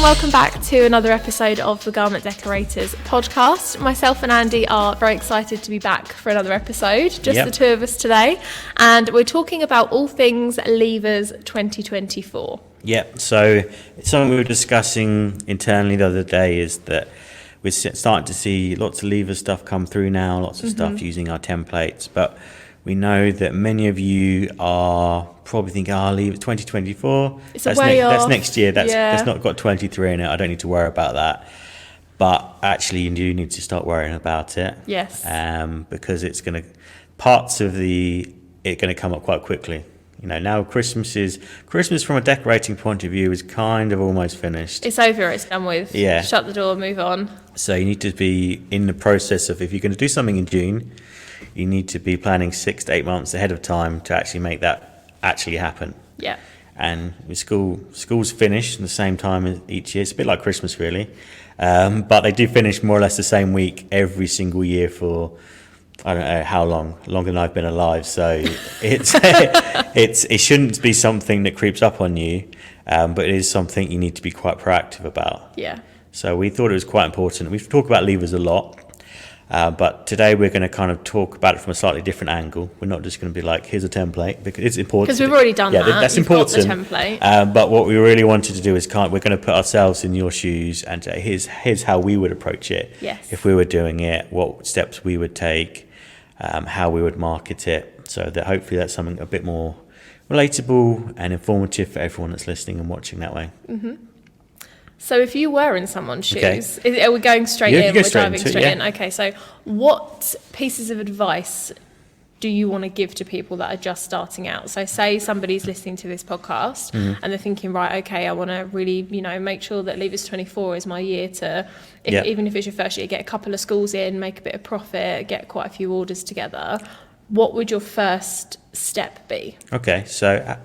and welcome back to another episode of the Garment Decorators podcast. Myself and Andy are very excited to be back for another episode, just the two of us today, and we're talking about all things Levers 2024. Yep, so something we were discussing internally the other day is that we're starting to see lots of Lever stuff come through now, lots of stuff using our templates, but we know that many of you are probably thinking, Lever 2024, that's next year, that's not got 23 in it, I don't need to worry about that. But actually you do need to start worrying about it. Yes. Because it's going to, parts of it going to come up quite quickly. You know, now Christmas from a decorating point of view is kind of almost finished. It's over, it's done with. Yeah. Shut the door, move on. So you need to be in the process of, if you're going to do something in June, you need to be planning 6 to 8 months ahead of time to actually make that actually happen. Yeah. And with schools finish at the same time as each year. It's a bit like Christmas, really. But they do finish more or less the same week every single year for, I don't know how long, longer than I've been alive. So it shouldn't be something that creeps up on you, but it is something you need to be quite proactive about. Yeah. So we thought it was quite important. We've talked about levers a lot, but today we're going to kind of talk about it from a slightly different angle. We're not just going to be like, here's a template, because it's important. Because we've already done that. That's You've important. Got the template. But what we really wanted to do is we're going to put ourselves in your shoes and say, here's how we would approach it. Yes. If we were doing it, what steps we would take, how we would market it, so that hopefully that's something a bit more relatable and informative for everyone that's listening and watching that way. Mm-hmm. So if you were in someone's shoes, are we going straight in? We're diving straight in. Okay, so what pieces of advice do you want to give to people that are just starting out? So say somebody's listening to this podcast and they're thinking, right, okay, I want to really, make sure that Levers 24 is my year to, even if it's your first year, get a couple of schools in, make a bit of profit, get quite a few orders together. What would your first step be? Okay, so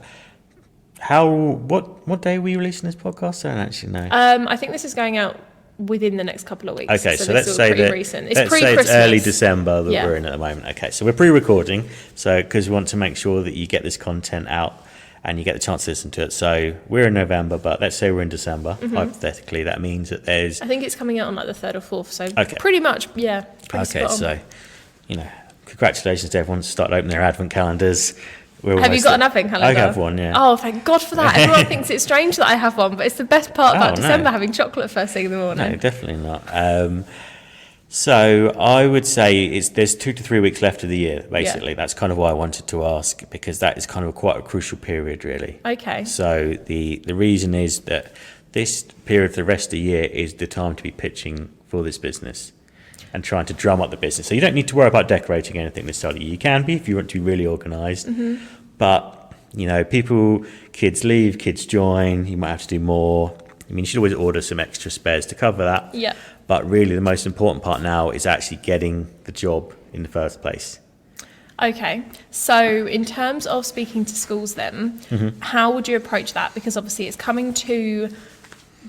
what day are we releasing this podcast? I don't actually know. I think this is going out within the next couple of weeks. Okay, so let's say that recent. It's pre-Christmas. It's early December that we're in at the moment. Okay, so we're pre-recording, so because we want to make sure that you get this content out and you get the chance to listen to it. So we're in November, but let's say we're in December. Hypothetically, that means that there's. I think it's coming out on like the 3rd or 4th. So pretty much, pretty spot on. So congratulations to everyone who started opening their advent calendars. Have you got an advent calendar? I have one, yeah. Oh, thank God for that. Everyone thinks it's strange that I have one, but it's the best part about December, having chocolate first thing in the morning. No, definitely not. So I would say there's 2 to 3 weeks left of the year, basically. That's kind of why I wanted to ask, because that is kind of quite a crucial period, really. Okay. So the reason is that this period for the rest of the year is the time to be pitching for this business and trying to drum up the business. So you don't need to worry about decorating anything this start of the year. You can be if you want to be really organised. But, kids leave, kids join, you might have to do more. I mean, you should always order some extra spares to cover that. Yeah. But really the most important part now is actually getting the job in the first place. Okay. So in terms of speaking to schools then, how would you approach that? Because obviously it's coming to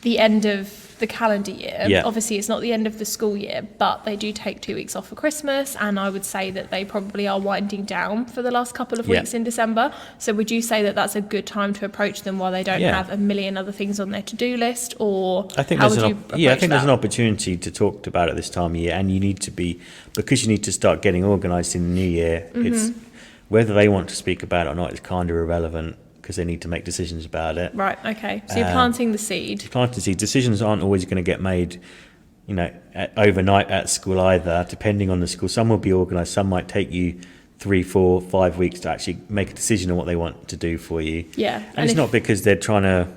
the end of the calendar year. Yeah. Obviously it's not the end of the school year, but they do take 2 weeks off for Christmas, and I would say that they probably are winding down for the last couple of weeks in December. So would you say that that's a good time to approach them while they don't have a million other things on their to-do list, or I think there's an opportunity to talk about it this time of year, and you need to be, because you need to start getting organised in the new year. It's whether they want to speak about it or not is kind of irrelevant, because they need to make decisions about it. Right, okay. So you're planting the seed. Planting the seed. Decisions aren't always going to get made, overnight at school either, depending on the school. Some will be organised. Some might take you 3, 4, 5 weeks to actually make a decision on what they want to do for you. Yeah. And it's not because they're trying to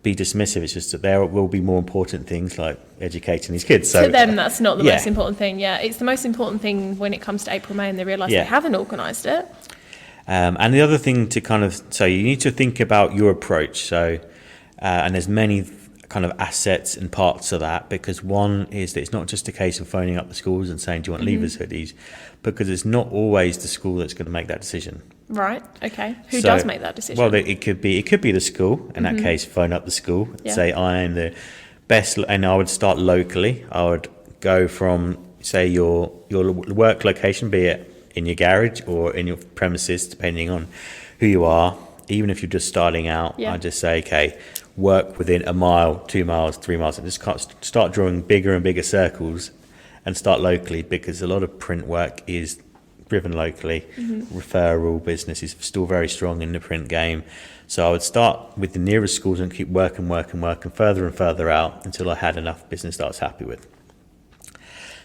be dismissive. It's just that there will be more important things like educating these kids. So to them, that's not the most important thing. Yeah, it's the most important thing when it comes to April, May, and they realise they haven't organised it. And the other thing so you need to think about your approach. So, and there's many kind of assets and parts of that, because one is that it's not just a case of phoning up the schools and saying, do you want Levers hoodies? Because it's not always the school that's going to make that decision. Right. Okay. Who does make that decision? Well, it could be the school. In that case, phone up the school. Say, I am the best, and I would start locally. I would go from, say, your work location, be it in your garage or in your premises, depending on who you are. Even if you're just starting out, I just say, okay, work within a mile, 2 miles, 3 miles, and just start drawing bigger and bigger circles and start locally, because a lot of print work is driven locally. Referral business is still very strong in the print game. So I would start with the nearest schools and keep working further and further out until I had enough business that I was happy with.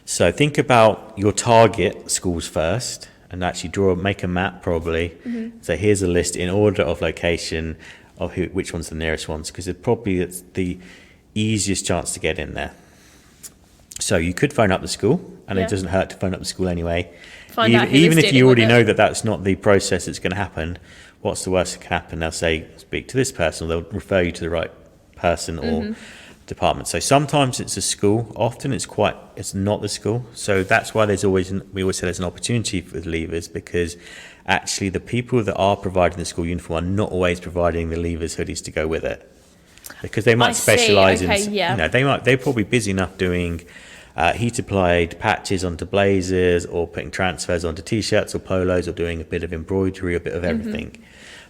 So think about your target schools first, and actually make a map probably. So here's a list in order of location of which one's the nearest ones, because it's the easiest chance to get in there. So you could phone up the school, and it doesn't hurt to phone up the school anyway. Even if you already know that that's not the process that's going to happen, what's the worst that can happen? They'll say, speak to this person, or they'll refer you to the right person or department. So sometimes it's a school, often it's not the school. So that's why we always say there's an opportunity for the leavers, because actually the people that are providing the school uniform are not always providing the leavers hoodies to go with it, because they might specialise they're probably busy enough doing heat applied patches onto blazers, or putting transfers onto t-shirts or polos, or doing a bit of embroidery, a bit of everything.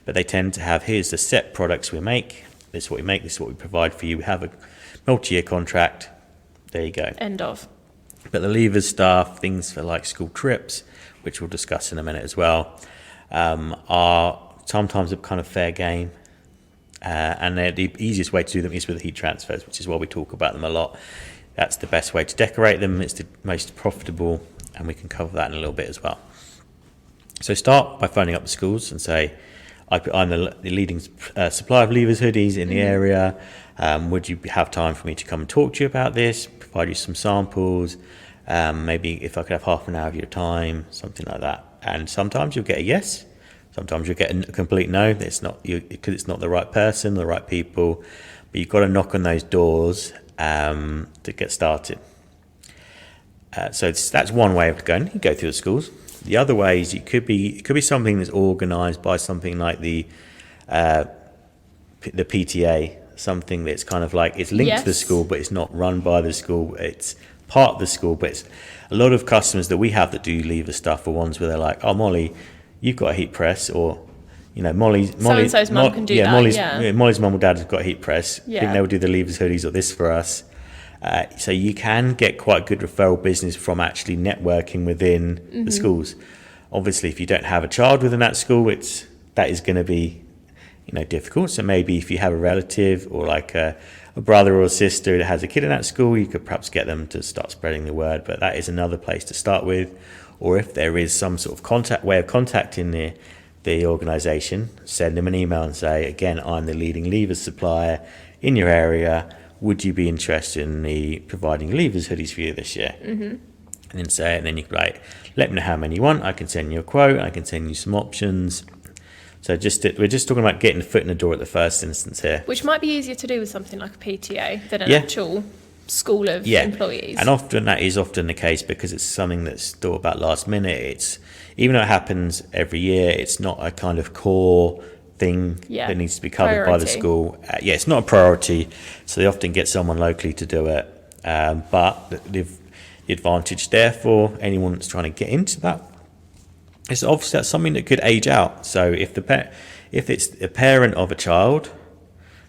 But they tend to have, here's the set products we make, this is what we make, this is what we provide for you, we have a multi-year contract, there you go, end of. But the leavers stuff, things for like school trips, which we'll discuss in a minute as well, are sometimes a kind of fair game. And the easiest way to do them is with the heat transfers, which is why we talk about them a lot. That's the best way to decorate them. It's the most profitable, and we can cover that in a little bit as well. So start by phoning up the schools and say, I'm the leading supplier of leavers hoodies in the area. Would you have time for me to come and talk to you about this, provide you some samples, maybe if I could have half an hour of your time, something like that. And sometimes you'll get a yes, sometimes you'll get a complete no. It's not because it's not the right person, the right people, but you've got to knock on those doors to get started. So that's one way of going. You go through the schools. The other way is it could be something that's organised by something like the PTA, something that's kind of like it's linked to the school, but it's not run by the school. It's part of the school, but it's a lot of customers that we have that do leaver stuff are ones where they're like, oh, Molly, you've got a heat press, or Molly's mum can do that. Molly's mum or dad has got a heat press. I think they'll do the leavers hoodies or this for us. So you can get quite good referral business from actually networking within the schools. Obviously, if you don't have a child within that school, that is going to be difficult. So maybe if you have a relative or like a brother or a sister that has a kid in that school, you could perhaps get them to start spreading the word. But that is another place to start with. Or if there is some sort of way of contacting the organisation, send them an email and say, again, I'm the leading leavers supplier in your area. Would you be interested in me providing leavers hoodies for you this year? And then you can let me know how many you want. I can send you a quote. I can send you some options. So we're just talking about getting the foot in the door at the first instance here. Which might be easier to do with something like a PTA than an actual school of employees. And often that is the case because it's something that's thought about last minute. Even though it happens every year, it's not a kind of core thing that needs to be covered by the school. It's not a priority, so they often get someone locally to do it. But the advantage there for anyone that's trying to get into that is obviously that's something that could age out. So if it's a parent of a child,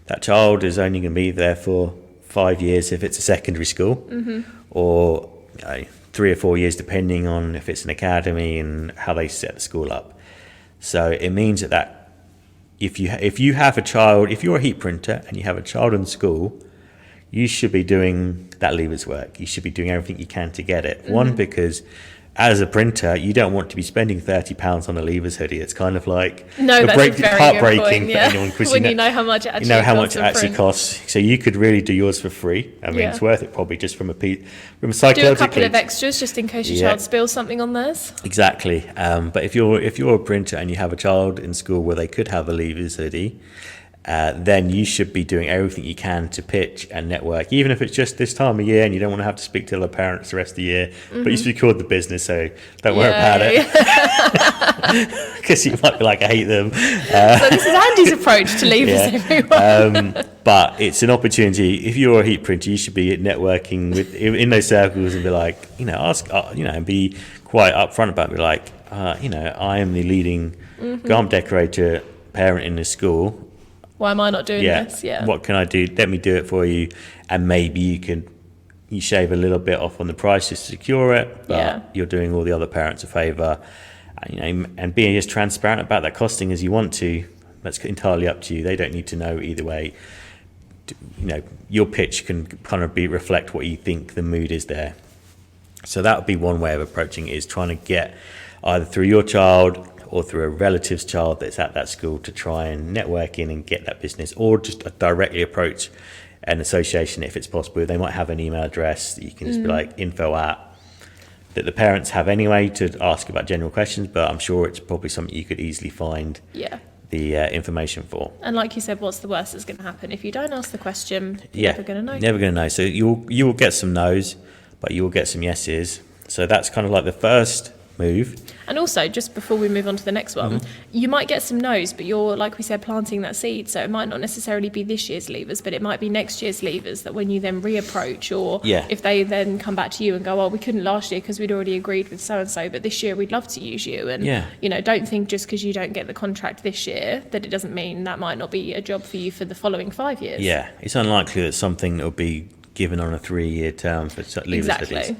that child is only going to be there for 5 years if it's a secondary school, or 3 or 4 years depending on if it's an academy and how they set the school up. So it means that if you have a child, if you're a heat printer and you have a child in school, you should be doing that leavers work. You should be doing everything you can to get it. One, because as a printer, you don't want to be spending £30 on a leavers hoodie. It's kind of like heartbreaking for anyone, because when you know how much it actually costs. So you could really do yours for free. I mean, it's worth it probably just from a psychologically. Do a couple of extras just in case your child spills something on theirs. Exactly. But if you're a printer and you have a child in school where they could have a leavers hoodie, then you should be doing everything you can to pitch and network, even if it's just this time of year and you don't want to have to speak to the parents the rest of the year, but you secured the business, so don't worry about it, because you might be like, I hate them. So this is Andy's approach to leavers, everyone. But it's an opportunity. If you're a heat printer, you should be networking in those circles and be like, ask, and be quite upfront about it. Be like, I am the leading garment decorator parent in this school. Why am I not doing this? Yeah. What can I do? Let me do it for you, and maybe you shave a little bit off on the price to secure it, but you're doing all the other parents a favour, and being as transparent about that costing as you want to. That's entirely up to you. They don't need to know either way. Your pitch can kind of reflect what you think the mood is there. So that would be one way of approaching it, is trying to get either through your child or through a relative's child that's at that school to try and network in and get that business, or just directly approach an association if it's possible. They might have an email address that you can just be like info at, that the parents have anyway to ask about general questions, but I'm sure it's probably something you could easily find the information for. And like you said, what's the worst that's going to happen? If you don't ask the question, you're never going to know. Never going to know. So you will get some no's, but you will get some yeses. So that's kind of like the first move. And also, just before we move on to the next one, you might get some no's, but you're, like we said, planting that seed. So it might not necessarily be this year's levers, but it might be next year's levers that when you then reapproach, or if they then come back to you and go, well, we couldn't last year because we'd already agreed with so-and-so, but this year we'd love to use you. And, don't think just because you don't get the contract this year that it doesn't mean that might not be a job for you for the following 5 years. Yeah, it's unlikely that something that will be given on a 3-year term for levers hoodies.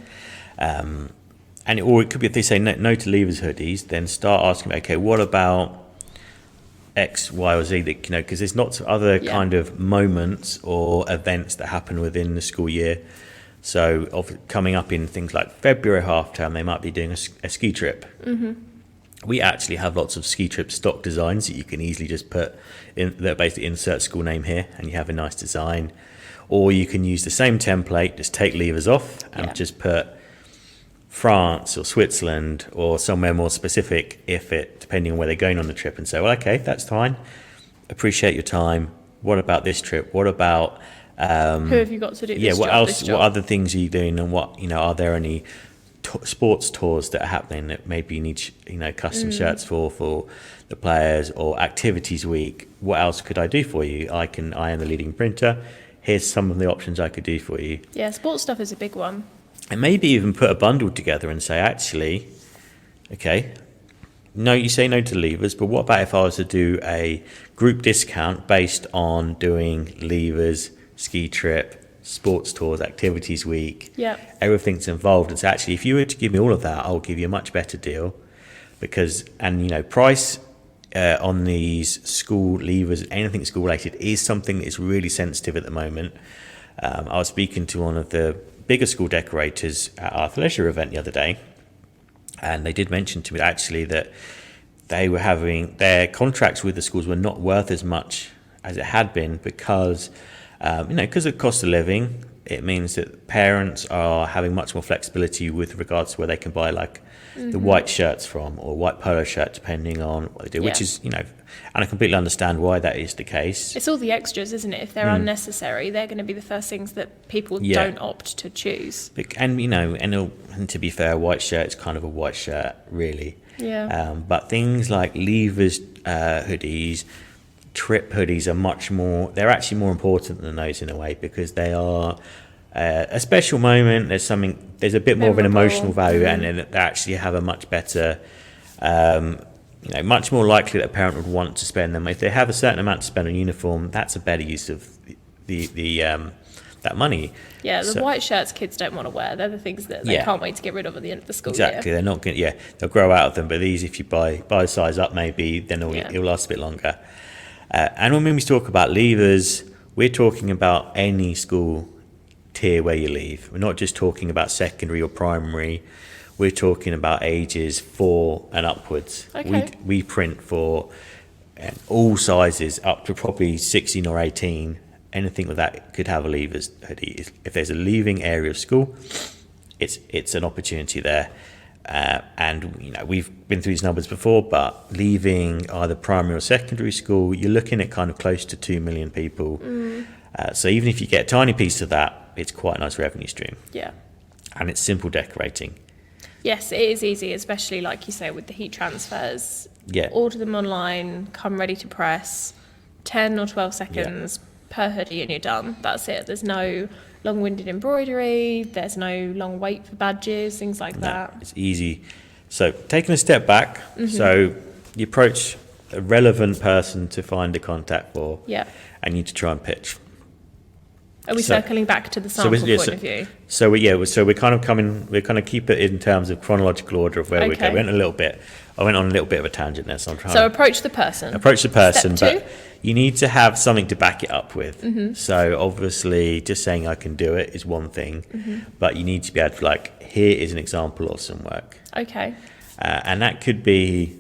Or it could be if they say no to levers hoodies, then start asking, okay, what about X, Y, or Z? Because there's lots of other kind of moments or events that happen within the school year. So coming up in things like February half term, they might be doing a ski trip. We actually have lots of ski trip stock designs that you can easily just put in, that basically insert school name here, and you have a nice design. Or you can use the same template, just take levers off and just put France or Switzerland or somewhere more specific, depending on where they're going on the trip, and say, well, okay, that's fine. Appreciate your time. What about this trip? What about who have you got to do this what job, else? this job? What other things are you doing? And what are there any sports tours that are happening that maybe you need custom shirts for the players, or activities week? What else could I do for you? I am the leading printer. Here's some of the options I could do for you. Yeah, sports stuff is a big one. And maybe even put a bundle together and say, actually, okay, no, you say no to levers, but what about if I was to do a group discount based on doing levers, ski trip, sports tours, activities week, everything's involved. And so actually, if you were to give me all of that, I'll give you a much better deal, because, price on these school levers, anything school related, is something that is really sensitive at the moment. I was speaking to one of the bigger school decorators at our leisure event the other day, and they did mention to me actually that they were having their contracts with the schools were not worth as much as it had been, because because of cost of living. It means that parents are having much more flexibility with regards to where they can buy the white shirts from, or white polo shirt, depending on what they do, which is, and I completely understand why that is the case. It's all the extras, isn't it? If they're unnecessary, they're going to be the first things that people don't opt to choose. And to be fair, a white shirt is kind of a white shirt, really. Yeah. But things like levers hoodies, trip hoodies are they're actually more important than those in a way, because they are a special moment. There's a bit more of an emotional value, and they actually have a much better, much more likely that a parent would want to spend them. If they have a certain amount to spend on uniform, that's a better use of that money. Yeah, the white shirts kids don't want to wear. They're the things that they can't wait to get rid of at the end of the school year. Exactly, they're not going. They'll grow out of them. But these, if you buy a size up, maybe then it'll last a bit longer. And when we talk about levers, we're talking about any school tier where you leave. We're not just talking about secondary or primary. We're talking about ages 4 and upwards. Okay. We print for all sizes up to probably 16 or 18. Anything with that could have a levers hoodie. If there's a leaving area of school, it's an opportunity there. And we've been through these numbers before, but leaving either primary or secondary school, you're looking at kind of close to 2 million people. So even if you get a tiny piece of that, it's quite a nice revenue stream. Yeah. And it's simple decorating. Yes, it is easy, especially like you say with the heat transfers. Yeah. Order them online, come ready to press, 10 or 12 seconds per hoodie and you're done. That's it. There's no long-winded embroidery, there's no long wait for badges, things like that. It's easy. So taking a step back, so you approach a relevant person to find a contact for. Yeah. And you to try and pitch. Are we circling back to the sample point of view? So we're kind of keep it in terms of chronological order of where we go. I went on a little bit of a tangent there, so I'm trying. So approach the person, but you need to have something to back it up with. Mm-hmm. So obviously, just saying I can do it is one thing, but you need to be able to here is an example of some work. Okay. And that could be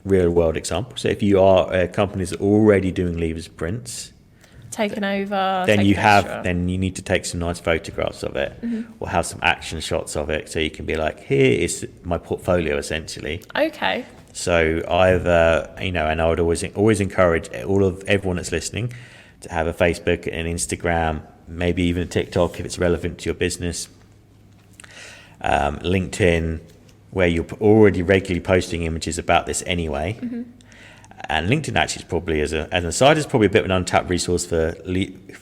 real world example. So if you are a company that's already doing levers prints, taken over, then you need to take some nice photographs of it, or have some action shots of it, so you can be like, here is my portfolio essentially. Okay. So either, and I would always encourage everyone that's listening to have a Facebook and Instagram, maybe even a TikTok if it's relevant to your business, LinkedIn, where you're already regularly posting images about this anyway. And LinkedIn actually is probably, as an aside, is probably a bit of an untapped resource for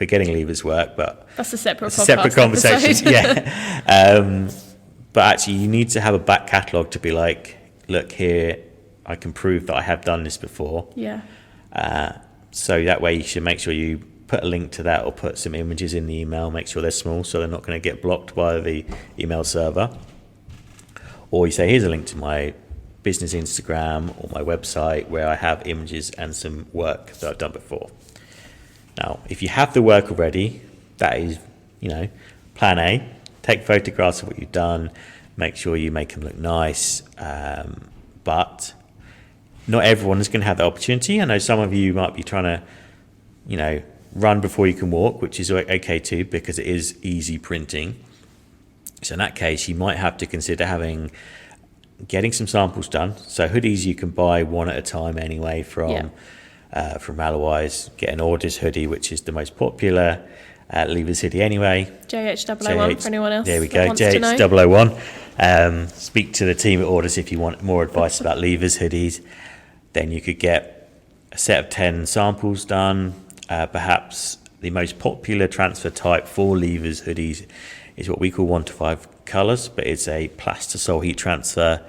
getting levers work, but that's a separate conversation. Episode. Yeah. But actually, you need to have a back catalogue to be like, look here, I can prove that I have done this before. Yeah. So that way, you should make sure you put a link to that, or put some images in the email. Make sure they're small, so they're not going to get blocked by the email server. Or you say, here's a link to my business Instagram or my website where I have images and some work that I've done before. Now, if you have the work already, that is, plan A. Take photographs of what you've done. Make sure you make them look nice. But not everyone is going to have the opportunity. I know some of you might be trying to, run before you can walk, which is okay too, because it is easy printing. So in that case, you might have to consider getting some samples done. So hoodies you can buy one at a time anyway from Alloys. Get an Ordis hoodie, which is the most popular levers hoodie anyway. JH001 for anyone else. There we go, JH001. Speak to the team at Ordis if you want more advice about levers hoodies. Then you could get a set of 10 samples done. Perhaps the most popular transfer type for levers hoodies is what we call 1 to 5 colours, but it's a plastisol heat transfer.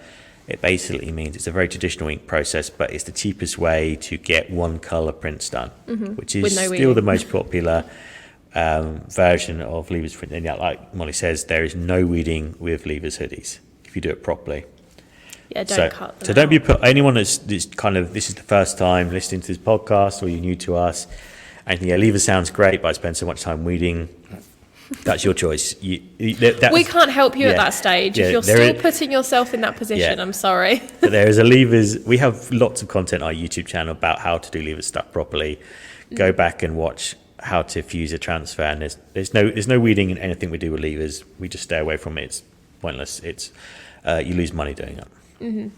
It basically means it's a very traditional ink process, but it's the cheapest way to get one colour prints done, which is still the most popular version of levers print. And like Molly says, there is no weeding with levers hoodies if you do it properly. Yeah, don't cut them. So don't be anyone that's kind of, this is the first time listening to this podcast, or you're new to us, and levers sounds great, but I spend so much time weeding. That's your choice. We can't help you at that stage. If you're still putting yourself in that position, I'm sorry. But there is a levers. We have lots of content on our YouTube channel about how to do levers stuff properly. Go back and watch how to fuse a transfer. And there's no weeding in anything we do with levers. We just stay away from it. It's pointless. You lose money doing it.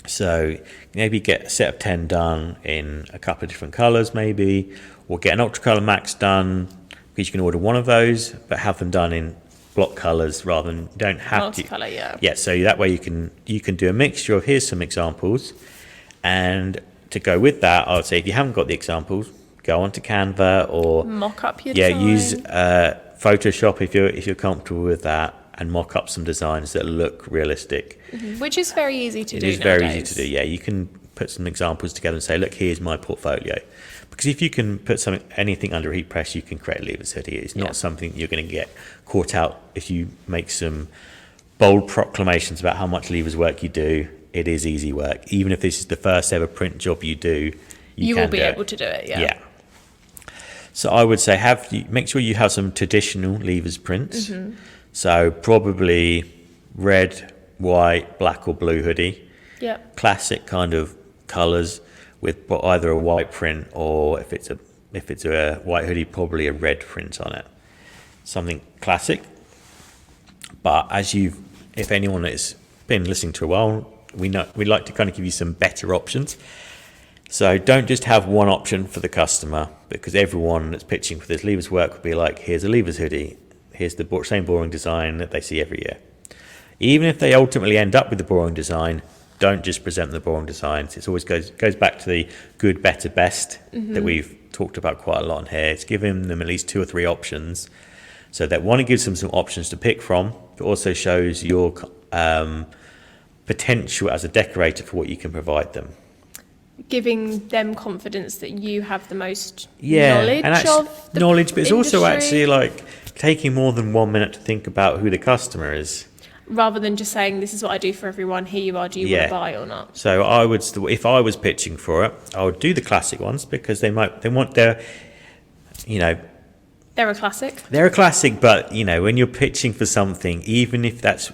So maybe get a set of 10 done in a couple of different colours, maybe, or get an Ultracolor Max done. You can order one of those, but have them done in block colours rather than, you don't have multicolour, to. Yeah, so that way you can do a mixture of, here's some examples, and to go with that, I would say if you haven't got the examples, go onto Canva or mock up your design. Use Photoshop if you're comfortable with that, and mock up some designs that look realistic. Which is very easy to do. It is very easy to do. Yeah, you can put some examples together and say, look, here's my portfolio. Because if you can put anything under heat press, you can create a levers hoodie. It's not something you're going to get caught out if you make some bold proclamations about how much levers work you do. It is easy work. Even if this is the first ever print job you do, you will be able to do it. Yeah. So I would say make sure you have some traditional levers prints. So probably red, white, black or blue hoodie. Yeah. Classic kind of colours, with either a white print, or if it's a white hoodie, probably a red print on it. Something classic. But if anyone has been listening to a while, we'd like to kind of give you some better options. So don't just have one option for the customer, because everyone that's pitching for this levers work would be like, here's a levers hoodie, here's the same boring design that they see every year. Even if they ultimately end up with the boring design, don't just present the boring designs. It always goes back to the good, better, best that we've talked about quite a lot here. It's giving them at least 2 or 3 options. So that one, it gives them some options to pick from, but also shows your potential as a decorator for what you can provide them. giving them confidence that you have the most knowledge of the knowledge, but it's also industry. actually like taking more than 1 minute to think about who the customer is. Rather than just saying, this is what I do for everyone, here you are, do you want to buy or not? So I would, if I was pitching for it, I would do the classic ones because they want their, they're a classic. They're a classic, but when you're pitching for something, even if that's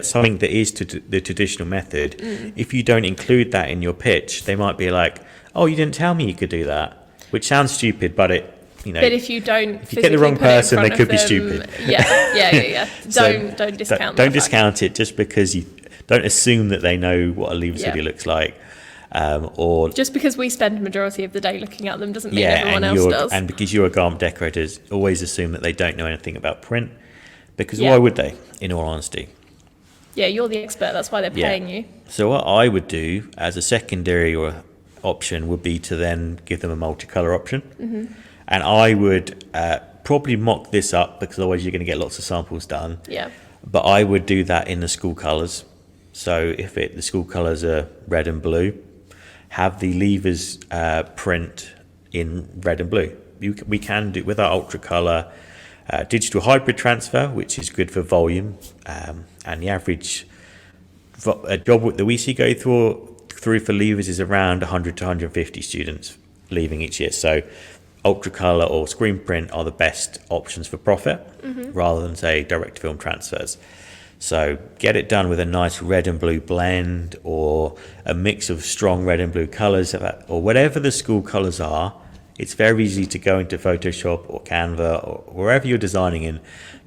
something that is to the traditional method, if you don't include that in your pitch, they might be like, "Oh, you didn't tell me you could do that," which sounds stupid, but it. But if you don't, if you get the wrong person, they could be stupid. Yeah. Don't discount. Don't discount it just because you don't assume that they know what a lever hoodie looks like, or just because we spend the majority of the day looking at them doesn't mean everyone else does. And because you're a garment decorator, always assume that they don't know anything about print, because why would they? In all honesty. Yeah, you're the expert. That's why they're paying you. So what I would do as a secondary or option would be to then give them a multicolour option. And I would probably mock this up because otherwise you're going to get lots of samples done. Yeah. But I would do that in the school colours. So if the school colours are red and blue, have the levers print in red and blue. We can do with our ultra colour digital hybrid transfer, which is good for volume. And the average job that we see go through for levers is around 100 to 150 students leaving each year. So ultra colour or screen print are the best options for profit rather than say direct film transfers. So get it done with a nice red and blue blend or a mix of strong red and blue colours or whatever the school colours are. It's very easy to go into Photoshop or Canva or wherever you're designing in.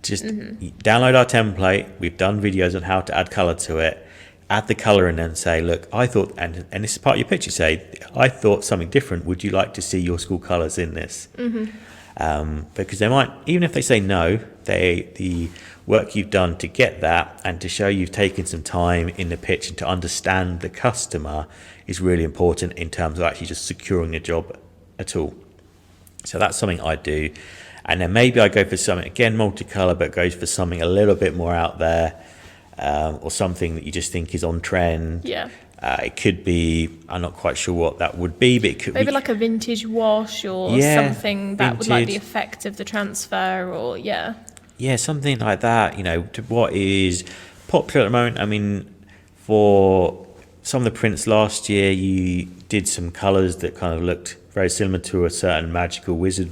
Just download our template. We've done videos on how to add colour to it. Add the colour and then say, look, I thought, and this is part of your pitch, you say, I thought something different. Would you like to see your school colours in this? Because they might, even if they say no, the work you've done to get that and to show you've taken some time in the pitch and to understand the customer is really important in terms of actually just securing a job at all. So that's something I do. And then maybe I go for something, again, multicolour, but goes for something a little bit more out there. Or something that you just think is on trend. Yeah. It could be, I'm not quite sure what that would be, but it could maybe like a vintage wash or something that would like the effect of the transfer or something like that, to what is popular at the moment. I mean, for some of the prints last year, you did some colours that kind of looked very similar to a certain magical wizard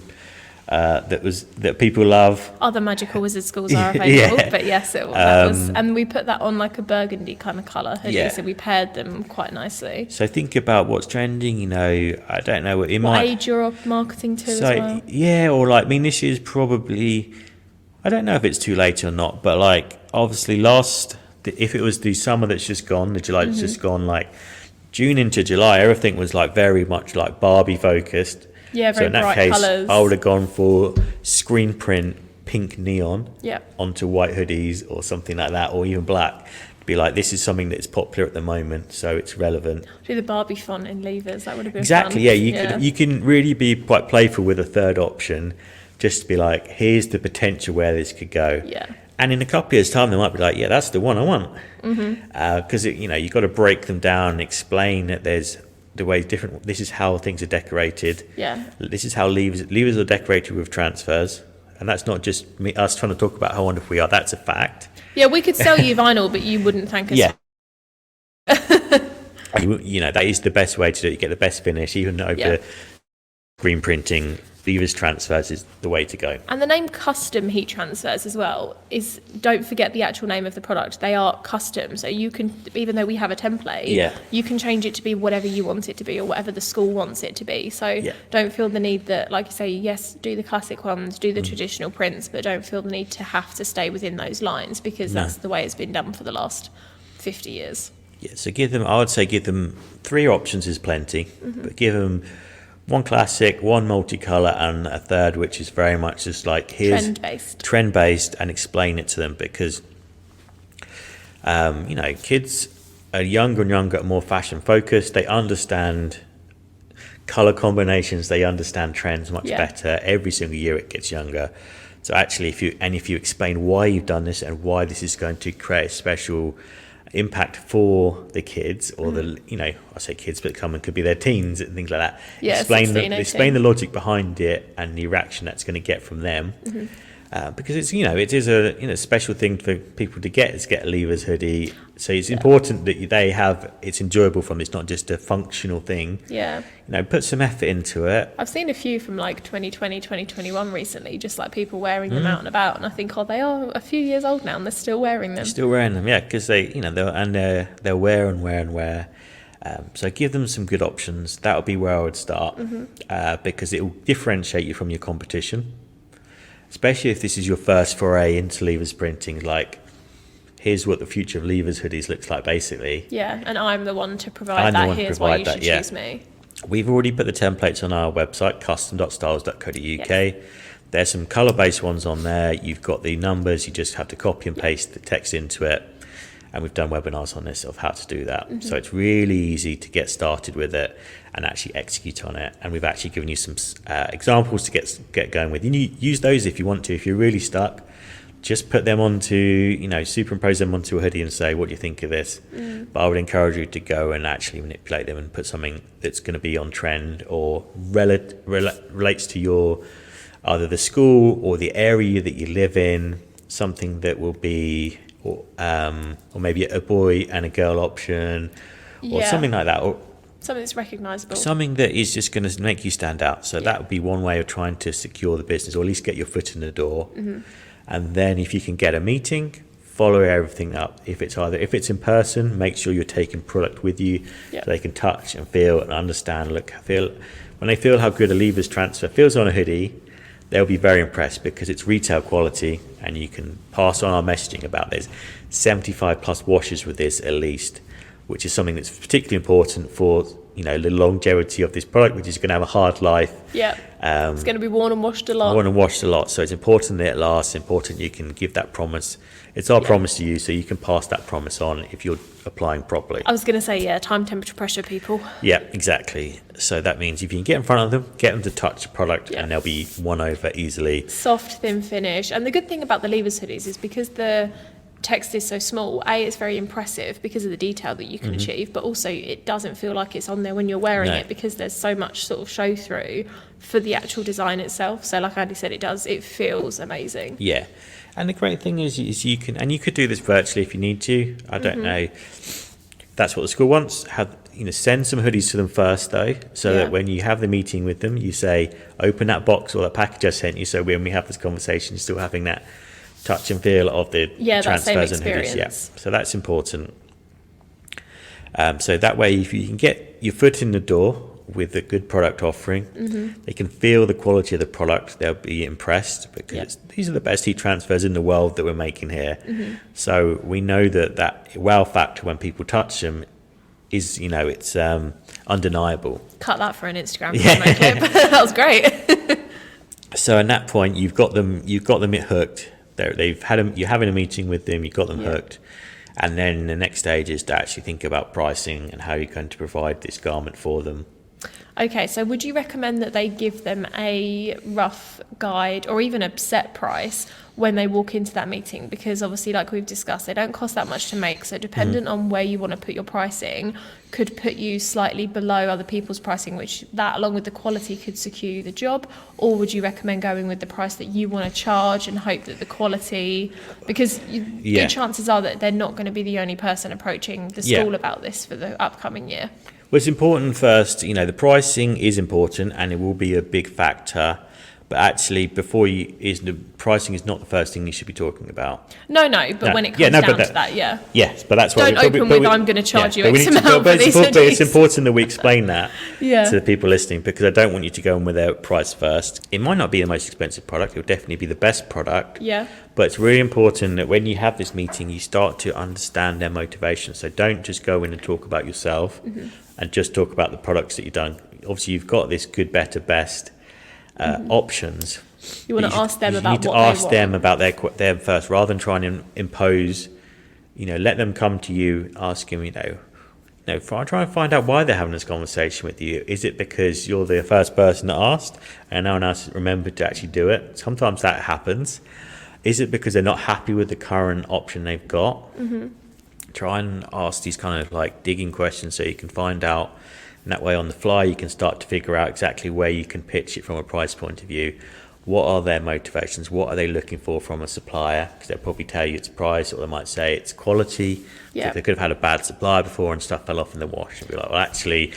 that people love. Other magical wizard schools are available, but yes, that was, and we put that on like a burgundy kind of colour hoodie, so we paired them quite nicely. So think about what's trending. I don't know what age you're marketing to as well. Yeah, or like, I mean, this is probably, I don't know if it's too late or not, but like obviously if it was the summer that's just gone, the July that's just gone, like June into July, everything was like very much like Barbie focused. Yeah, very bright case, colours. I would have gone for screen print, pink neon Yep. onto white hoodies or something like that, or even black. To be like, this is something that's popular at the moment, so it's relevant. Do the Barbie font in levers, that would have been exactly. fun. You can really be quite playful with a third option, just to be like, here's the potential where this could go. Yeah. And in a couple of years' time, they might be like, yeah, that's the one I want. Because you've got to break them down and explain that there's the way different. This is how things are decorated. Yeah. This is how levers are decorated with transfers, and that's not just us trying to talk about how wonderful we are. That's a fact. Yeah, we could sell you vinyl, but you wouldn't thank us. Yeah. That is the best way to do it. You get the best finish, even over screen printing. Levers transfers is the way to go. And the name custom heat transfers as well is, don't forget the actual name of the product. They are custom. So you can, even though we have a template, you can change it to be whatever you want it to be or whatever the school wants it to be. So don't feel the need that, like you say, yes, do the classic ones, do the traditional prints, but don't feel the need to have to stay within those lines because that's the way it's been done for the last 50 years. Yeah, so I would say give them 3 options is plenty, but give them 1 classic, 1 multicolour, and a third which is very much just like, here's trend-based, and explain it to them because kids are younger and younger, more fashion focused. They understand colour combinations, they understand trends much better. Every single year it gets younger. So actually, if you explain why you've done this and why this is going to create a special impact for the kids or the, I say kids, but could be their teens and things like that. Yeah, explain the logic behind it and the reaction that's going to get from them. Because it's it is a special thing for people to get a Leavers hoodie, so it's important that they have it's enjoyable from it's not just a functional thing. Put some effort into it. I've seen a few from like 2020 2021 recently, just like people wearing them out and about, and I think they are a few years old now and they're still wearing them. Because they'll wear and wear and wear. So give them some good options. That'll be where I would start, because it will differentiate you from your competition. Especially if this is your first foray into Leavers printing, like, here's what the future of Leavers hoodies looks like, basically. Yeah, and I'm the one to provide that. Here's why you should choose me. We've already put the templates on our website, custom.styles.co.uk. There's some colour-based ones on there. You've got the numbers. You just have to copy and paste the text into it. And we've done webinars on this of how to do that. So it's really easy to get started with it and actually execute on it. And we've actually given you some examples to get going with. You use those if you want to. If you're really stuck, just put them onto, superimpose them onto a hoodie and say, what do you think of this? But I would encourage you to go and actually manipulate them and put something that's going to be on trend or relates to your either the school or the area that you live in, something that will be... or maybe a boy and a girl option, or something like that, or something that's recognisable, something that is just going to make you stand out. So that would be one way of trying to secure the business, or at least get your foot in the door. And then if you can get a meeting, follow everything up. If it's in person, make sure you're taking product with you, so they can touch and feel and understand, feel. When they feel how good a Leavers transfer feels on a hoodie, they'll be very impressed, because it's retail quality, and you can pass on our messaging about there's 75 plus washes with this at least, which is something that's particularly important for the longevity of this product, which is going to have a hard life. It's going to be worn and washed a lot. So it's important that it lasts. Important you can give that promise. It's our promise to you, so you can pass that promise on if you're applying properly. I was going to say, time, temperature, pressure, people. Yeah, exactly. So that means if you can get in front of them, get them to touch the product, and they'll be won over easily. Soft, thin finish. And the good thing about the Leavers hoodies is because the text is so small, it's very impressive because of the detail that you can achieve, but also it doesn't feel like it's on there when you're wearing it, because there's so much sort of show through for the actual design itself. So like Andy said, it feels amazing. And the great thing is you could do this virtually if you need to. I don't know if that's what the school wants. Send some hoodies to them first, though, so that when you have the meeting with them, you say, open that box or that package I sent you, so when we have this conversation, you're still having that touch and feel of the transfers and hoodies. So that's important. So that way, if you can get your foot in the door with a good product offering, they can feel the quality of the product, they'll be impressed, because these are the best heat transfers in the world that we're making here. So we know that wow factor when people touch them is, it's undeniable. Cut that for an Instagram clip. That was great. So at that point, you've got them hooked. You're having a meeting with them, you've got them hooked. And then the next stage is to actually think about pricing and how you're going to provide this garment for them. Okay, so would you recommend that they give them a rough guide or even a set price when they walk into that meeting? Because obviously, like we've discussed, they don't cost that much to make. So dependent on where you want to put your pricing could put you slightly below other people's pricing, which that along with the quality could secure you the job. Or would you recommend going with the price that you want to charge and hope that the quality, because good chances are that they're not going to be the only person approaching the school about this for the upcoming year. Well, it's important first, the pricing is important and it will be a big factor. But actually, the pricing is not the first thing you should be talking about. No, but when it comes down to that, Yes, but that's why... Don't open with, I'm going to charge you X amount for these hoodies. But it's important that we explain that to the people listening, because I don't want you to go in with their price first. It might not be the most expensive product. It will definitely be the best product. But it's really important that when you have this meeting, you start to understand their motivation. So don't just go in and talk about yourself and just talk about the products that you've done. Obviously, you've got this good, better, best options. You want to ask them about what they want. You need to ask them about their first, rather than trying to impose. Let them come to you, ask them. Try and find out why they're having this conversation with you. Is it because you're the first person that asked and no one else remembered to actually do it? Sometimes that happens. Is it because they're not happy with the current option they've got? try and ask these kind of like digging questions so you can find out. And that way on the fly, you can start to figure out exactly where you can pitch it from a price point of view. What are their motivations? What are they looking for from a supplier? Because they'll probably tell you it's price, or they might say it's quality. Yeah. So they could have had a bad supplier before and stuff fell off in the wash. And be like, well, actually,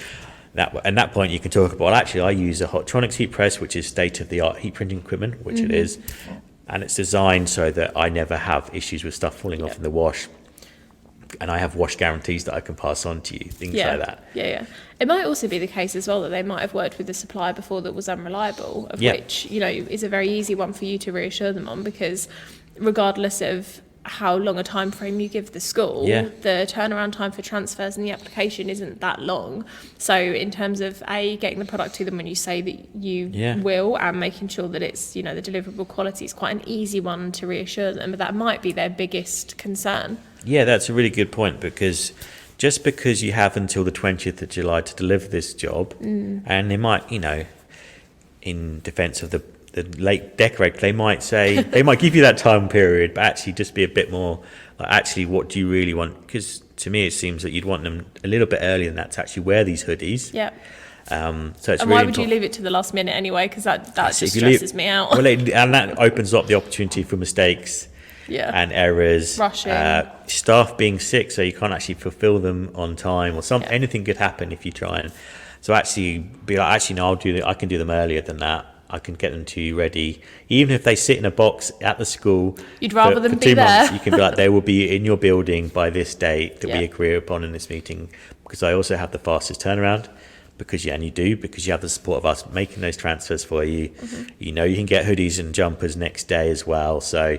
at that point you can talk about, well, actually, I use a Hotronix heat press, which is state-of-the-art heat printing equipment, which it is. And it's designed so that I never have issues with stuff falling off in the wash. And I have wash guarantees that I can pass on to you, things like that. Yeah. It might also be the case as well that they might have worked with a supplier before that was unreliable, of which, is a very easy one for you to reassure them on, because regardless of how long a time frame you give the school, the turnaround time for transfers and the application isn't that long. So in terms of getting the product to them when you say that you will, and making sure that it's, the deliverable quality is quite an easy one to reassure them, but that might be their biggest concern. Yeah, that's a really good point, because just because you have until the 20th of July to deliver this job, and they might, in defense of the late decorator, they might say, they might give you that time period, but actually just be a bit more like, actually, what do you really want? Because to me, it seems that you'd want them a little bit earlier than that to actually wear these hoodies. Yeah. So it's and really why would you leave it to the last minute anyway? Because that just stresses me out. Well, and that opens up the opportunity for mistakes. And errors, rushing, staff being sick, so you can't actually fulfill them on time, or something. Anything could happen if you try and. So actually, be like, actually, no, I can do them earlier than that. I can get them to you ready, even if they sit in a box at the school. You'd rather them for be 2 there. months. You can be like, they will be in your building by this date that we agree upon in this meeting. Because I also have the fastest turnaround. Because you have the support of us making those transfers for you. You can get hoodies and jumpers next day as well. So.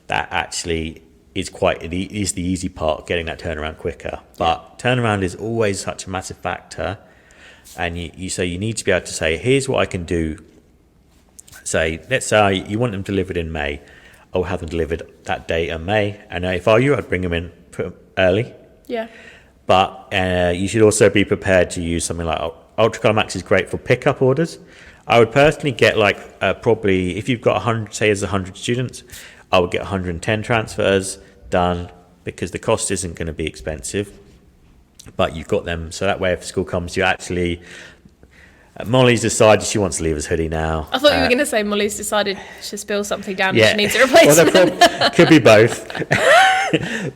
That actually is is the easy part, getting that turnaround quicker. But turnaround is always such a massive factor, and you need to be able to say, here's what I can do. Say, let's say you want them delivered in May. I'll have them delivered that day in May, and if I were you, I'd bring them in early. Yeah. But you should also be prepared to use something like Ultracolor Max is great for pickup orders. I would personally get probably, if you've got 100, say there's 100 students, I would get 110 transfers done, because the cost isn't going to be expensive, but you've got them. So that way, if school comes to you, actually, Molly's decided she wants to leave us hoodie now. I thought you were going to say Molly's decided to spill something down and she needs a replacement. Well, could be both.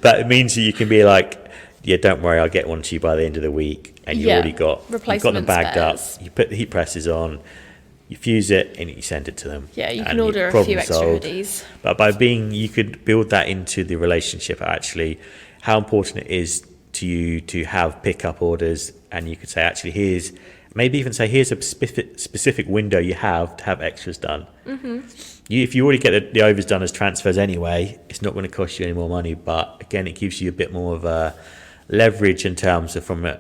But it means that you can be like, don't worry, I'll get one to you by the end of the week. And you've already got them bagged up. You put the heat presses on. You fuse it and you send it to them. Yeah, you can order a few extra hoodies. But you could build that into the relationship, actually, how important it is to you to have pickup orders. And you could say, actually, here's a specific window you have to have extras done. If you already get the overs done as transfers anyway, it's not going to cost you any more money. But again, it gives you a bit more of a leverage in terms of from a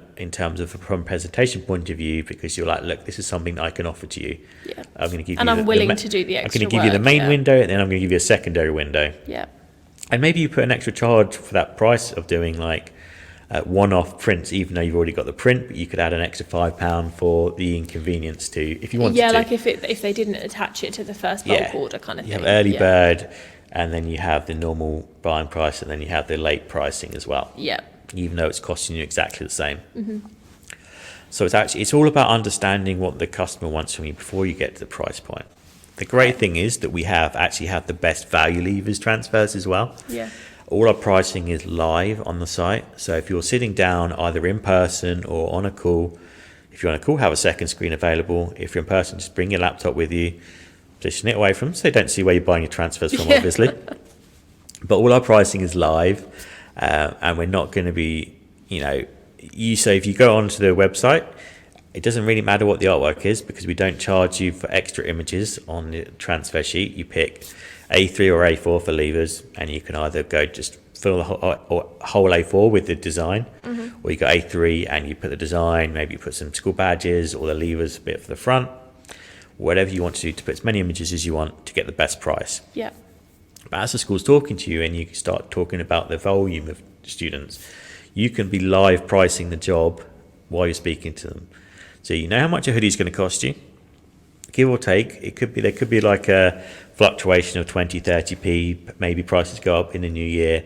presentation point of view, because you're like, look, this is something that I can offer to you. Yeah. I'm going to give and you I'm willing to do the extra I'm going to give you the main window, and then I'm going to give you a secondary window. Yeah. And maybe you put an extra charge for that price of doing one-off prints, even though you've already got the print, but you could add an extra £5 for the inconvenience if you wanted to. Yeah, like if they didn't attach it to the first bulk order kind of thing. You have early bird, and then you have the normal buying price, and then you have the late pricing as well. Yeah. Even though it's costing you exactly the same. So it's all about understanding what the customer wants from you before you get to the price point. The great thing is that we have the best value levers transfers as well. Yeah. All our pricing is live on the site. So if you're sitting down either in person or on a call, if you're on a call, have a second screen available. If you're in person, just bring your laptop with you, position it away from them so they don't see where you're buying your transfers from, obviously. But all our pricing is live. And we're not going to be, if you go onto the website, it doesn't really matter what the artwork is, because we don't charge you for extra images on the transfer sheet. You pick A3 or A4 for levers, and you can either go just fill the whole A4 with the design, or you go A3 and you put the design, maybe you put some school badges or the levers a bit for the front, whatever you want to do to put as many images as you want to get the best price. Yeah. But as the school's talking to you and you start talking about the volume of students, you can be live pricing the job while you're speaking to them. So you know how much a hoodie is going to cost you, give or take. There could be like a fluctuation of 20-30p, maybe prices go up in the new year.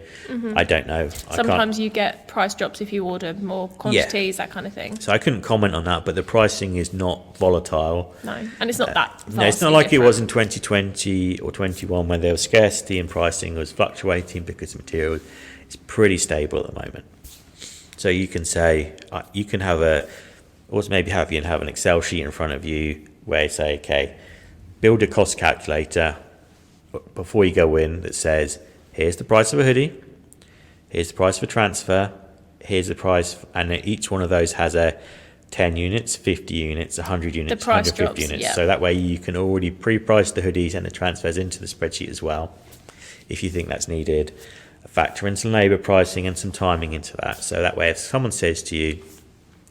I don't know. Sometimes you get price drops if you order more quantities, that kind of thing. So I couldn't comment on that, but the pricing is not volatile. No, and it's not that no, it's not like different. It was in 2020 or 21 when there was scarcity and pricing was fluctuating because of materials. It's pretty stable at the moment. So you can say, you can have an Excel sheet in front of you where you say, okay, build a cost calculator before you go in that says, here's the price of a hoodie, here's the price for transfer, here's the price, and each one of those has a 10 units, 50 units, 100 units, 150 units. Yeah. So that way you can already pre-price the hoodies and the transfers into the spreadsheet as well, if you think that's needed. Factor in some labour pricing and some timing into that. So that way if someone says to you,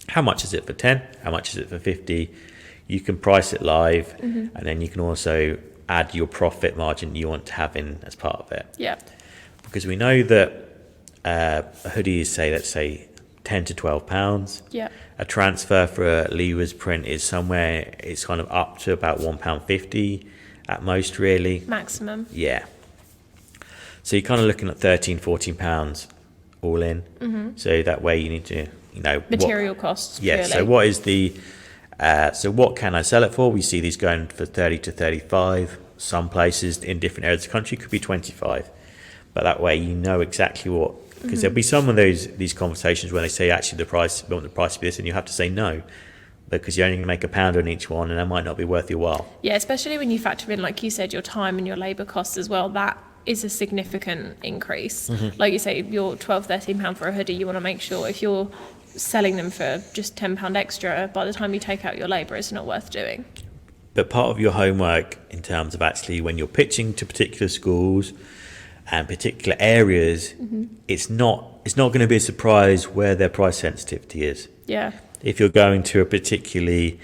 how much is it for 10? How much is it for 50? You can price it live, and then you can also add your profit margin you want to have in as part of it. Yeah. Because we know that a hoodie is, let's say, £10 to £12. Yeah. A transfer for a Lever's print is somewhere, it's kind of up to about £1.50 at most, really. Maximum. Yeah. So you're kind of looking at £13, £14 all in. So that way you need to, material costs. Yeah. Purely. So what is the so what can I sell it for? We see these going for 30 to 35. Some places in different areas of the country could be 25. But that way you know exactly what, because there'll be some of these conversations where they say actually we want the price to be this, and you have to say no, because you're only going to make £1 on each one, and that might not be worth your while. Yeah, especially when you factor in, like you said, your time and your labour costs as well. That is a significant increase. Like you say, your £12-13 for a hoodie, you want to make sure if you're selling them for just £10 extra, by the time you take out your labour, it's not worth doing. But part of your homework in terms of actually when you're pitching to particular schools and particular areas, it's not going to be a surprise where their price sensitivity is. Yeah. If you're going to a particularly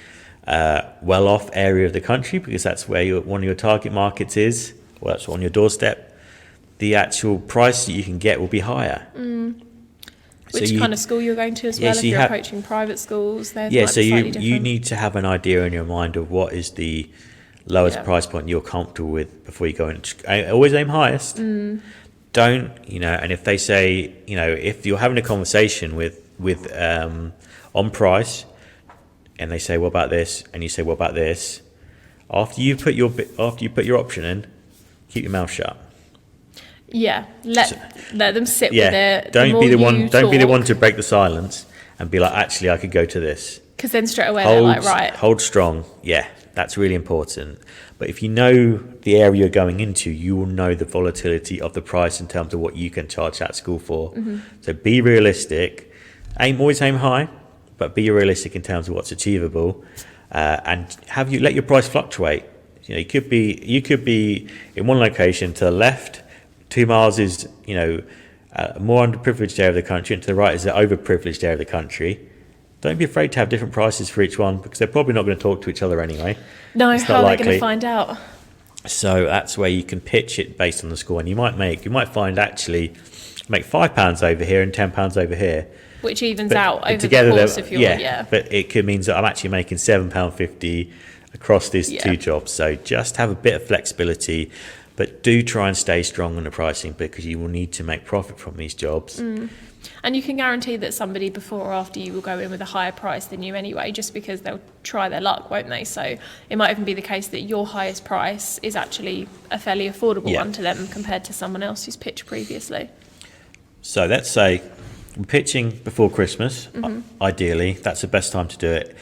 well-off area of the country, because that's where one of your target markets is, or that's on your doorstep, the actual price that you can get will be higher. Which kind of school you're going to as well, if you're approaching private schools, they're so you need to have an idea in your mind of what is the lowest price point you're comfortable with before you go in. Always aim highest. Don't, and if they say, if you're having a conversation with on price, and they say, what about this? And you say, what about this? After you put your option in, keep your mouth shut. Yeah, let them sit with it. Don't be the one to break the silence and be like, actually, I could go to this. Because then straight away they're like, right. Hold strong. Yeah, that's really important. But if you know the area you're going into, you will know the volatility of the price in terms of what you can charge that school for. So be realistic. Always aim high, but be realistic in terms of what's achievable, and let your price fluctuate. You could be in one location to the left. 2 miles is, a more underprivileged area of the country, and to the right is the overprivileged area of the country. Don't be afraid to have different prices for each one, because they're probably not going to talk to each other anyway. No, how are they going to find out? So that's where you can pitch it based on the score, and you might find actually make £5 over here and £10 over here, which evens out over the course of your But it could mean that I'm actually making £7.50 across these two jobs. So just have a bit of flexibility. But do try and stay strong on the pricing, because you will need to make profit from these jobs. And you can guarantee that somebody before or after you will go in with a higher price than you anyway, just because they'll try their luck, won't they? So it might even be the case that your highest price is actually a fairly affordable one to them compared to someone else who's pitched previously. So let's say we're pitching before Christmas. Ideally, that's the best time to do it.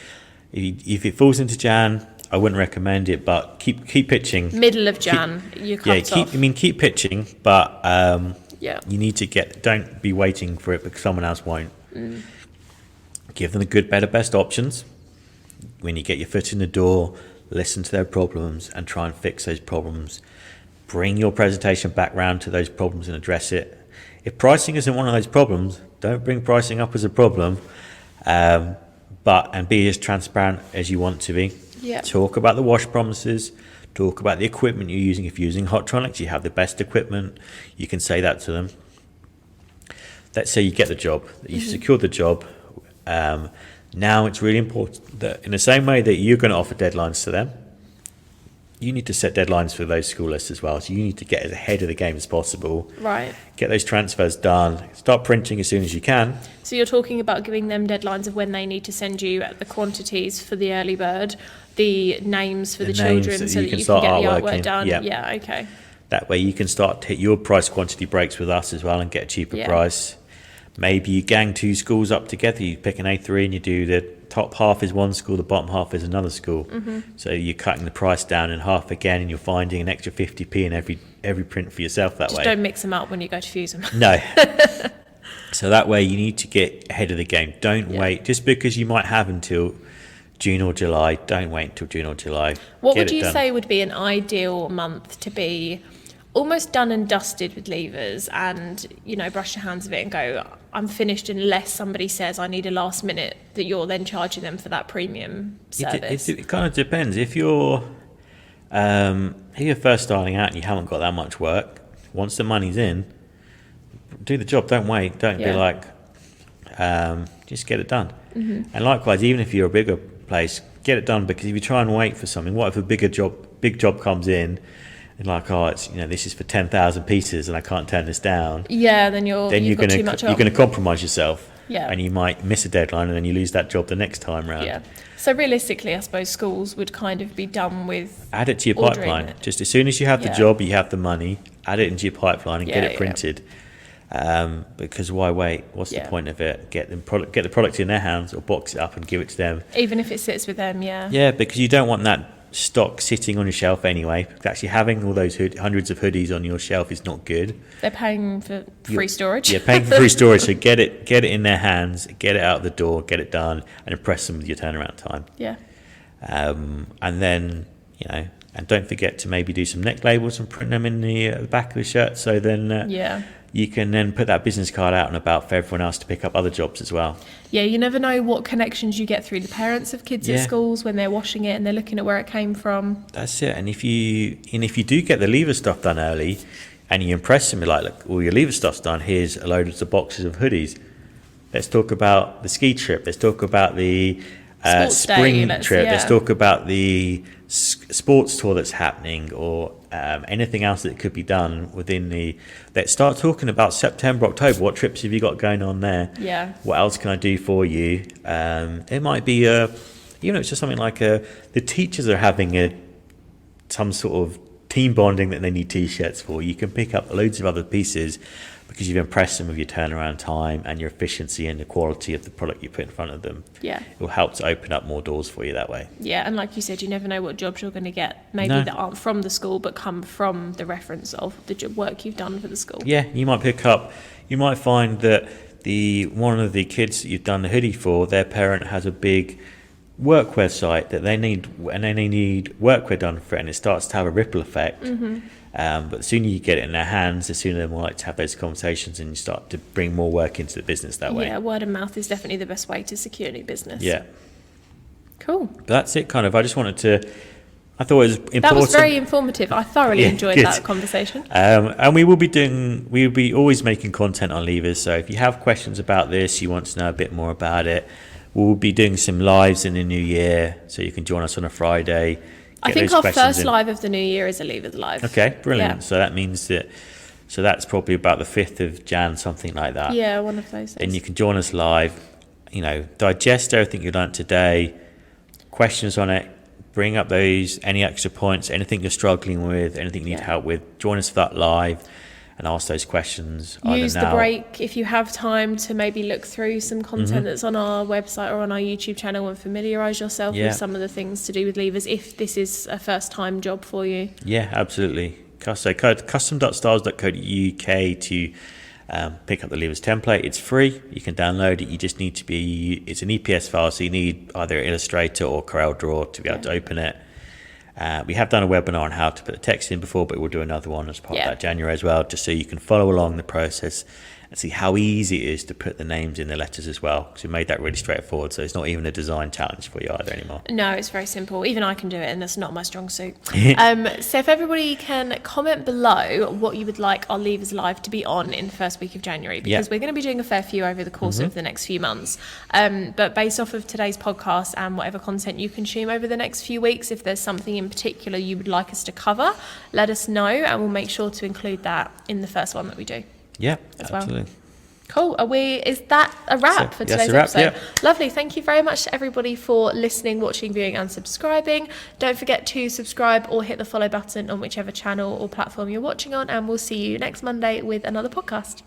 If it falls into Jan, I wouldn't recommend it, but keep pitching. Middle of Jan, you cut off. Keep pitching, but you need to don't be waiting for it because someone else won't. Give them the good, better, best options. When you get your foot in the door, listen to their problems and try and fix those problems. Bring your presentation back round to those problems and address it. If pricing isn't one of those problems, don't bring pricing up as a problem, and be as transparent as you want to be. Talk about the wash promises, talk about the equipment you're using. If you're using Hottronics, you have the best equipment, you can say that to them. Let's say you get the job, you've secured the job. Now it's really important that in the same way that you're going to offer deadlines to them, you need to set deadlines for those school lists as well. So you need to get as ahead of the game as possible. Right. Get those transfers done. Start printing as soon as you can. So you're talking about giving them deadlines of when they need to send you the quantities for the early bird, the names for the children, so that you can get the artwork done. Yeah, okay. That way you can start to hit your price quantity breaks with us as well and get a cheaper price. Maybe you gang 2 schools up together. You pick an A3 and you do the top half is one school, the bottom half is another school. Mm-hmm. So you're cutting the price down in half again, and you're finding an extra 50p in every print for yourself that way. Just don't mix them up when you go to fuse them. No. So that way you need to get ahead of the game. Don't wait. Just because you might have until June or July, don't wait until June or July. What would you say would be an ideal month to be almost done and dusted with levers and, brush your hands of it and go, I'm finished, unless somebody says I need a last minute, that you're then charging them for that premium service? It kind of depends. If you're first starting out and you haven't got that much work, once the money's in, do the job. Don't wait. Don't be like, just get it done. Mm-hmm. And likewise, even if you're a bigger place, get it done, because if you try and wait for something, what if a big job comes in and like, it's this is for 10,000 pieces and I can't turn this down. Yeah, then you're going to compromise yourself. Yeah. And you might miss a deadline and then you lose that job the next time round. Yeah. So realistically, I suppose schools would kind of be done with add it to your pipeline. Just as soon as you have the job, you have the money, add it into your pipeline and get it printed. Because why wait? What's the point of it? Get the product in their hands or box it up and give it to them. Even if it sits with them, Yeah, because you don't want that stock sitting on your shelf anyway. Actually having all those hundreds of hoodies on your shelf is not good. They're paying for free storage. Yeah, paying for free storage. So get it in their hands, get it out the door, get it done, and impress them with your turnaround time. Yeah. And then and don't forget to maybe do some neck labels and print them in the back of the shirt. So then you can then put that business card out and about for everyone else to pick up other jobs as well. Yeah, you never know what connections you get through the parents of kids at schools when they're washing it and they're looking at where it came from. That's it. And if you do get the lever stuff done early and you impress them, like, look, all your lever stuff's done, here's a load of boxes of hoodies. Let's talk about the ski trip. Let's talk about the spring trip. Let's talk about the sports tour that's happening, or anything else that could be done within let's start talking about September, October. What trips have you got going on there? Yeah. What else can I do for you? It might be it's just something like the teachers are having some sort of team bonding that they need t-shirts for. You can pick up loads of other pieces because you've impressed them with your turnaround time and your efficiency and the quality of the product you put in front of them. Yeah. It will help to open up more doors for you that way. Yeah, and like you said, you never know what jobs you're going to get, maybe that aren't from the school but come from the reference of the work you've done for the school. Yeah, you might find that one of the kids that you've done the hoodie for, their parent has a big workwear site that they need workwear done for it, and it starts to have a ripple effect. Mm-hmm. But the sooner you get it in their hands, the sooner they're more likely to have those conversations and you start to bring more work into the business that way. Yeah, word of mouth is definitely the best way to secure new business. Yeah. Cool. But that's it, kind of. I thought it was important. That was very informative. I thoroughly enjoyed that conversation. And we'll be always making content on levers. So if you have questions about this, you want to know a bit more about it, we'll be doing some lives in the new year. So you can join us on a Friday. I think our first live of the new year is a Levers Live. Okay, brilliant. Yeah. So that means that's probably about the 5th of Jan, something like that. Yeah, one of those days. And you can join us live, digest everything you learned today, questions on it, bring up any extra points, anything you're struggling with, anything you need help with, join us for that live and ask those questions. Use the break if you have time to maybe look through some content that's on our website or on our YouTube channel and familiarise yourself with some of the things to do with levers if this is a first time job for you. Yeah, absolutely. So custom.styles.co.uk to pick up the levers template. It's free. You can download it. You just need it's an EPS file, so you need either Illustrator or CorelDRAW to be able to open it. We have done a webinar on how to put the text in before, but we'll do another one as part of that January as well, just so you can follow along the process and see how easy it is to put the names in the letters as well, because we made that really straightforward, so it's not even a design challenge for you either anymore. No, it's very simple. Even I can do it, and that's not my strong suit. So if everybody can comment below what you would like our Leavers Live to be on in the first week of January, because we're going to be doing a fair few over the course of the next few months. But based off of today's podcast and whatever content you consume over the next few weeks, if there's something in particular you would like us to cover, let us know, and we'll make sure to include that in the first one that we do. Yeah, absolutely. Cool. Is that a wrap for today's episode? Yeah. Lovely. Thank you very much to everybody for listening, watching, viewing and subscribing. Don't forget to subscribe or hit the follow button on whichever channel or platform you're watching on, and we'll see you next Monday with another podcast.